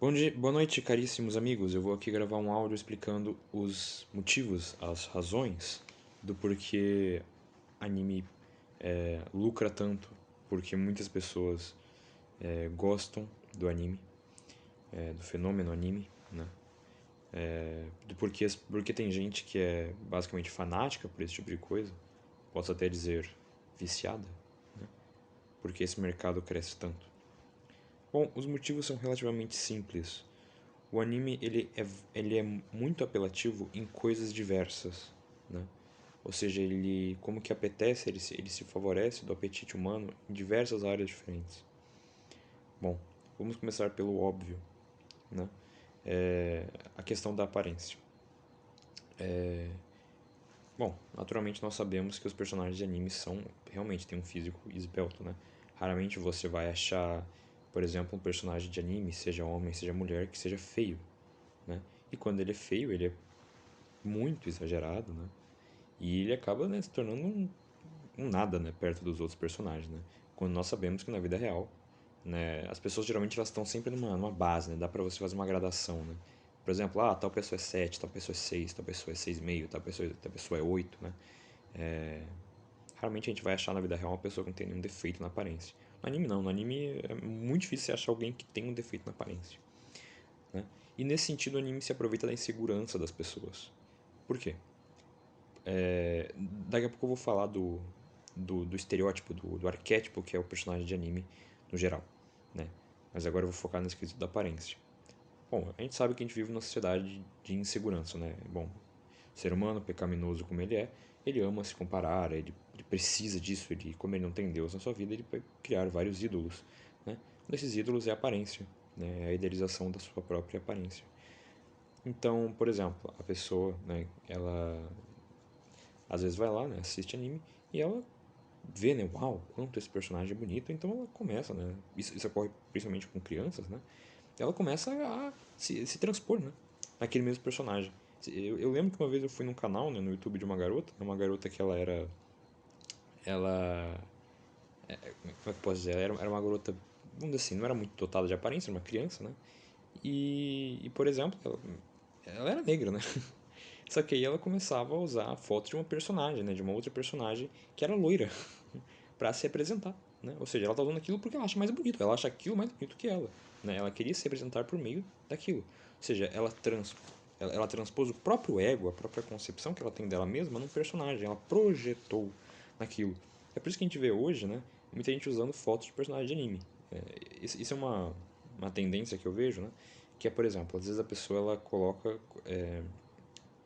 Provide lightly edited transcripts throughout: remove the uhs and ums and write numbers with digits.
Boa noite, caríssimos amigos. Eu vou aqui gravar um áudio explicando os motivos, as razões do porquê anime lucra tanto, porque muitas pessoas gostam do anime, do fenômeno anime, né? Do porque tem gente que é basicamente fanática por esse tipo de coisa, posso até dizer viciada, né? Porque esse mercado cresce tanto. Bom, os motivos são relativamente simples. O anime ele é muito apelativo em coisas diversas, né? Ou seja, ele como que apetece, ele se favorece do apetite humano em diversas áreas diferentes. Bom, vamos começar pelo óbvio, né? A questão da aparência. Bom, naturalmente nós sabemos que os personagens de anime são realmente têm um físico esbelto, né? Raramente você vai achar, por exemplo, um personagem de anime, seja homem, seja mulher, que seja feio, né? E quando ele é feio, ele é muito exagerado, né? E ele acaba, né, se tornando um nada, né, perto dos outros personagens, né? Quando nós sabemos que na vida real, né, as pessoas geralmente elas estão sempre numa base, né? Dá pra você fazer uma gradação, né? Por exemplo, tal pessoa é 7, tal pessoa é 6, tal pessoa é 6,5, tal pessoa é 8, né? Raramente a gente vai achar na vida real uma pessoa que não tem nenhum defeito na aparência. No anime não, no anime é muito difícil você achar alguém que tem um defeito na aparência, né? E nesse sentido o anime se aproveita da insegurança das pessoas. Por quê? Daqui a pouco eu vou falar do estereótipo, do arquétipo que é o personagem de anime no geral, né? Mas agora eu vou focar nesse quesito da aparência. Bom, a gente sabe que a gente vive numa sociedade de insegurança, né? Bom, o ser humano, pecaminoso como ele ama se comparar, ele precisa disso, como ele não tem Deus na sua vida, ele vai criar vários ídolos, né? Um desses ídolos é a aparência, né? A idealização da sua própria aparência. Então, por exemplo, a pessoa, né, ela às vezes vai lá, né, assiste anime e ela vê, né, uau, quanto esse personagem é bonito, então ela começa, né, isso ocorre principalmente com crianças, né, ela começa a se transpor, né, naquele mesmo personagem. Eu lembro que uma vez eu fui num canal, né, no YouTube de uma garota que ela, como é que eu posso dizer, era uma garota, vamos dizer assim, não era muito dotada de aparência, era uma criança, né, e por exemplo, ela era negra, né, só que aí ela começava a usar a foto de uma personagem, né, de uma outra personagem que era loira, para se apresentar, né? Ou seja, ela tá usando aquilo porque ela acha mais bonito, ela acha aquilo mais bonito que ela, né? Ela queria se apresentar por meio daquilo. Ou seja, ela transpôs o próprio ego, a própria concepção que ela tem dela mesma num personagem, ela projetou naquilo. É por isso que a gente vê hoje, né, muita gente usando fotos de personagens de anime. Isso é uma tendência que eu vejo, né? Que é, por exemplo, às vezes a pessoa ela coloca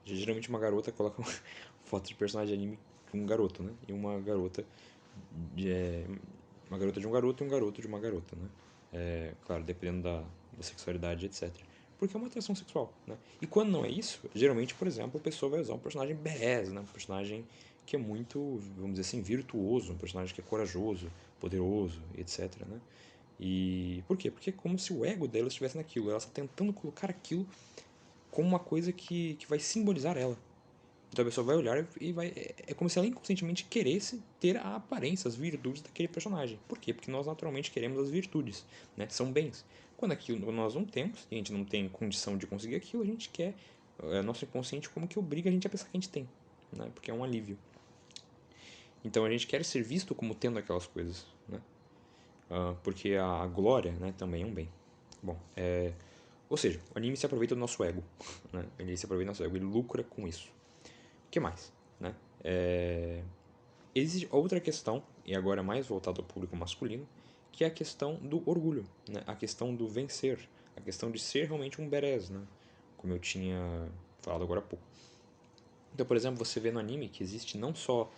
geralmente uma garota coloca uma foto de personagem de anime de um garoto, né? E uma garota uma garota de um garoto e um garoto de uma garota, né? Claro, dependendo da sexualidade, etc. Porque é uma atração sexual, né? E quando não é isso, geralmente, por exemplo, a pessoa vai usar um personagem badass, né? Um personagem que é muito, vamos dizer assim, virtuoso, um personagem que é corajoso, poderoso, etc, né? E por quê? Porque é como se o ego dela estivesse naquilo. Ela está tentando colocar aquilo como uma coisa que vai simbolizar ela. Então a pessoa vai olhar e vai. É como se ela inconscientemente queresse ter a aparência, as virtudes daquele personagem. Por quê? Porque nós naturalmente queremos as virtudes, né? São bens. Quando aquilo nós não temos, e a gente não tem condição de conseguir aquilo, a gente quer. Nosso inconsciente como que obriga a gente a pensar que a gente tem, né? Porque é um alívio. Então a gente quer ser visto como tendo aquelas coisas, né? Porque a glória, né, também é um bem. Bom, ou seja, o anime se aproveita do nosso ego, né? Ele se aproveita do nosso ego, ele lucra com isso. O que mais, né? Existe outra questão, e agora mais voltada ao público masculino, que é a questão do orgulho, né? A questão do vencer, a questão de ser realmente um badass, né? Como eu tinha falado agora há pouco. Então, por exemplo, você vê no anime que existe não só.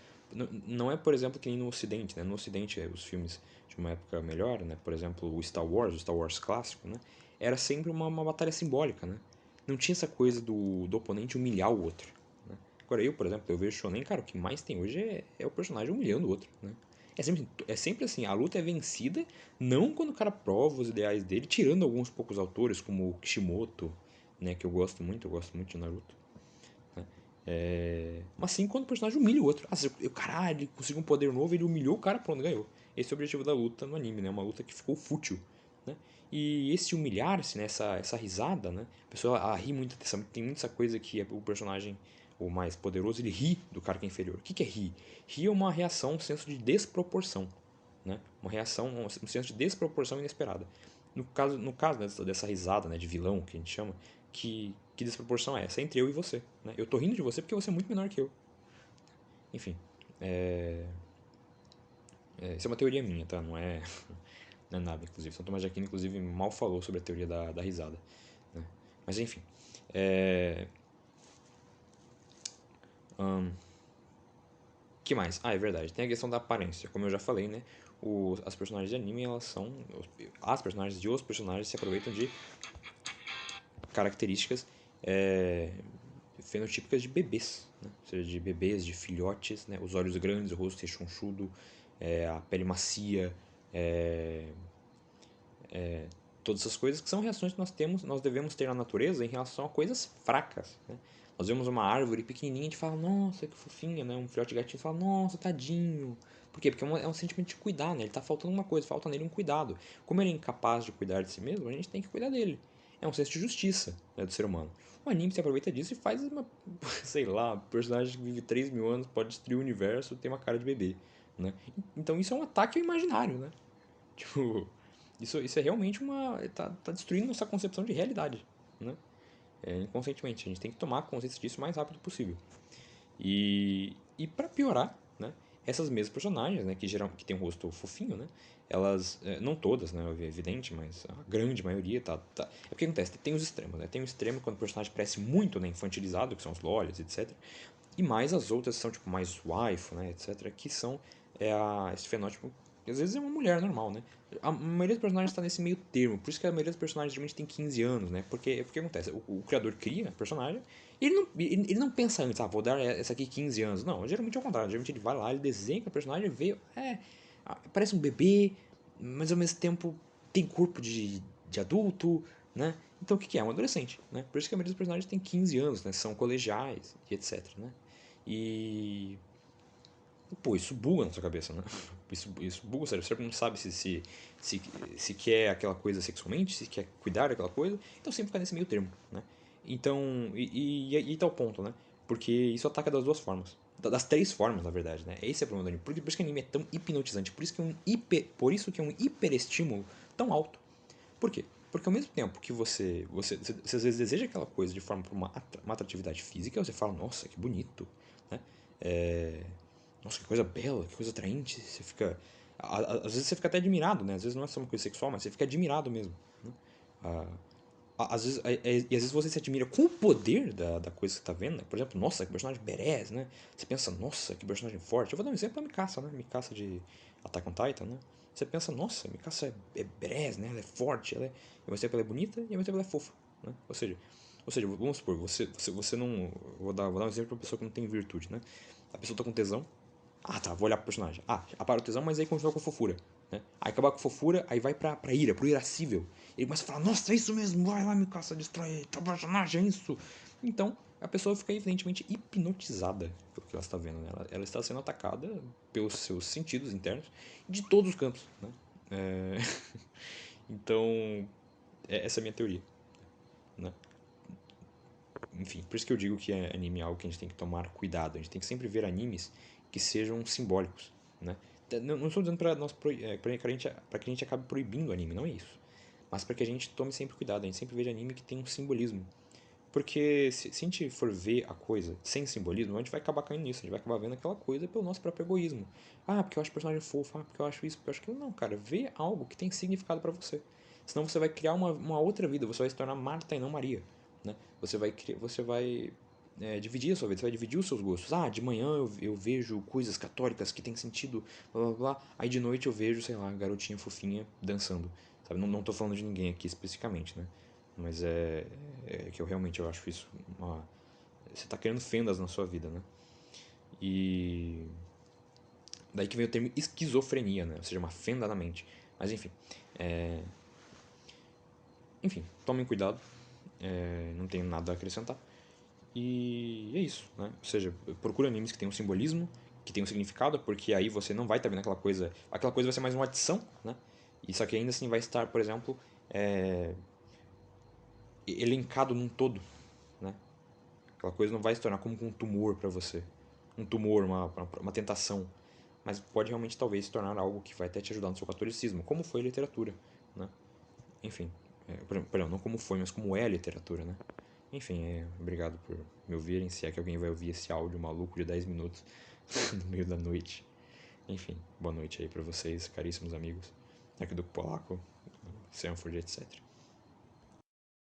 Não é, por exemplo, que nem no Ocidente, né? No Ocidente, os filmes de uma época melhor, né? Por exemplo, o Star Wars clássico, né? Era sempre uma batalha simbólica, né? Não tinha essa coisa do oponente humilhar o outro, né? Agora, eu, por exemplo, eu vejo Shonen, cara, o que mais tem hoje é o personagem humilhando o outro, né? É sempre assim, a luta é vencida não quando o cara prova os ideais dele, tirando alguns poucos autores, como o Kishimoto, né? Que eu gosto muito de Naruto. Mas sim quando o personagem humilha o outro. Caralho, ele conseguiu um poder novo, ele humilhou o cara, pronto, ganhou. Esse é o objetivo da luta no anime, né? Uma luta que ficou fútil, né? E esse humilhar-se, né? Essa risada, né? A pessoa ri muito, tem muito essa coisa que o personagem, o mais poderoso, ele ri do cara que é inferior. O que é rir? Rir é uma reação, um senso de desproporção, né? Uma reação, um senso de desproporção inesperada. No caso dessa risada, né, de vilão, que a gente chama, que desproporção é essa? É entre eu e você, né? Eu tô rindo de você porque você é muito menor que eu. Enfim, isso é uma teoria minha, tá? Não é, não é nada, inclusive. São Tomás de Aquino, inclusive, mal falou sobre a teoria da risada, né? Mas enfim, é... que mais? Ah, é verdade. Tem a questão da aparência. Como eu já falei, né? As personagens de anime, elas são... As personagens e os personagens se aproveitam de características fenotípicas de bebês, né? Ou seja, de bebês, de filhotes, né? Os olhos grandes, o rosto rechonchudo, a pele macia, todas essas coisas que são reações que nós devemos ter na natureza em relação a coisas fracas, né? Nós vemos uma árvore pequenininha e a gente fala, nossa, que fofinha, né? Um filhote de gatinho fala, nossa, tadinho. Por quê? Porque é um sentimento de cuidar, né? Ele tá faltando uma coisa, falta nele um cuidado. Como ele é incapaz de cuidar de si mesmo, a gente tem que cuidar dele. É um senso de justiça, né, do ser humano. O anime se aproveita disso e faz uma, sei lá, personagem que vive 3 mil anos, pode destruir o universo, tem uma cara de bebê, né? Então isso é um ataque ao imaginário, né? Tipo, isso é realmente uma. Tá destruindo nossa concepção de realidade, né? Inconscientemente. A gente tem que tomar consciência disso o mais rápido possível. E para piorar, né? Essas mesmas personagens, né? Que tem um rosto fofinho, né? Elas. Não todas, né? É evidente, mas a grande maioria tá. É porque acontece, tem os extremos, né? Tem o extremo quando o personagem parece muito, né, infantilizado, que são os lolis, etc. E mais as outras são, tipo, mais waifu, né, etc. Que são esse fenótipo. Que às vezes é uma mulher normal, né? A maioria dos personagens está nesse meio termo. Por isso que a maioria dos personagens geralmente tem 15 anos, né? Porque acontece, o criador cria a personagem e ele não pensa antes, vou dar essa aqui 15 anos. Não, geralmente é o contrário. Geralmente ele vai lá, ele desenha o personagem, vê, parece um bebê, mas ao mesmo tempo tem corpo de adulto, né? Então o que é? Um adolescente, né? Por isso que a maioria dos personagens tem 15 anos, né? São colegiais e etc, né? E pô, isso buga na sua cabeça, né? Isso buga o cérebro. O cérebro não sabe se, se quer aquela coisa sexualmente, se quer cuidar daquela coisa. Então sempre fica nesse meio termo, né? Então, e tal ponto, né? Porque isso ataca das duas formas. Das três formas, na verdade, né? Esse é o problema do anime. Por isso que o anime é tão hipnotizante. Por isso que é um hiperestímulo tão alto. Por quê? Porque ao mesmo tempo que você às vezes deseja aquela coisa de forma para uma atratividade física, você fala, nossa, que bonito, né? É, nossa, que coisa bela, que coisa atraente. Você fica. Às vezes você fica até admirado, né? Às vezes não é só uma coisa sexual, mas você fica admirado mesmo. Né? Às vezes, e às vezes você se admira com o poder da coisa que você tá vendo, né? Por exemplo, nossa, que personagem badass, né? Você pensa, nossa, que personagem forte. Eu vou dar um exemplo da Mikasa, né? Mikasa de Attack on Titan, né? Você pensa, nossa, Mikasa é badass, né? Ela é forte, ela é... ao mesmo tempo ela é bonita e ao mesmo tempo ela é fofa, né? Ou seja, vamos supor, você não... Vou dar um exemplo pra uma pessoa que não tem virtude, né? A pessoa tá com tesão, tá, vou olhar pro personagem. Apara o tesão, mas aí continua com fofura. Né? Aí acaba com fofura, aí vai pra ira, pro irascível. Ele começa a falar, nossa, é isso mesmo, vai lá, me caça, destrói teu personagem, é isso. Então, a pessoa fica evidentemente hipnotizada pelo que ela está vendo. Né? Ela está sendo atacada pelos seus sentidos internos de todos os campos. Né? É... então, essa é a minha teoria. Né? Enfim, por isso que eu digo que anime é algo que a gente tem que tomar cuidado. A gente tem que sempre ver animes que sejam simbólicos, né? Não estou dizendo para que a gente acabe proibindo o anime, não é isso. Mas para que a gente tome sempre cuidado, a gente sempre veja anime que tem um simbolismo. Porque se a gente for ver a coisa sem simbolismo, a gente vai acabar caindo nisso, a gente vai acabar vendo aquela coisa pelo nosso próprio egoísmo. Porque eu acho o personagem fofo, porque eu acho isso, porque eu acho aquilo. Não, cara, vê algo que tem significado para você. Senão você vai criar uma outra vida, você vai se tornar Marta e não Maria. Né? Você vai dividir a sua vida, você vai dividir os seus gostos. De manhã eu vejo coisas católicas que tem sentido, blá blá blá. Aí de noite eu vejo, sei lá, garotinha fofinha dançando. Sabe? Não tô falando de ninguém aqui especificamente, né? Mas é que eu acho isso você tá criando fendas na sua vida, né? E daí que vem o termo esquizofrenia, né? Ou seja, uma fenda na mente. Mas enfim, tomem cuidado. Não tenho nada a acrescentar. E é isso, né? Ou seja, procura animes que tenham um simbolismo, que tenham um significado, porque aí você não vai estar vendo aquela coisa. Aquela coisa vai ser mais uma adição, né? E só que ainda assim vai estar, por exemplo, elencado num todo, né? Aquela coisa não vai se tornar como um tumor para você. Um tumor, uma tentação. Mas pode realmente talvez se tornar algo que vai até te ajudar no seu catolicismo, como foi a literatura, né? Enfim, perdão, não como foi, mas como é a literatura, né? Enfim, obrigado por me ouvirem, se é que alguém vai ouvir esse áudio maluco de 10 minutos no meio da noite. Enfim, boa noite aí pra vocês, caríssimos amigos, aqui do Polaco, Sanford, etc.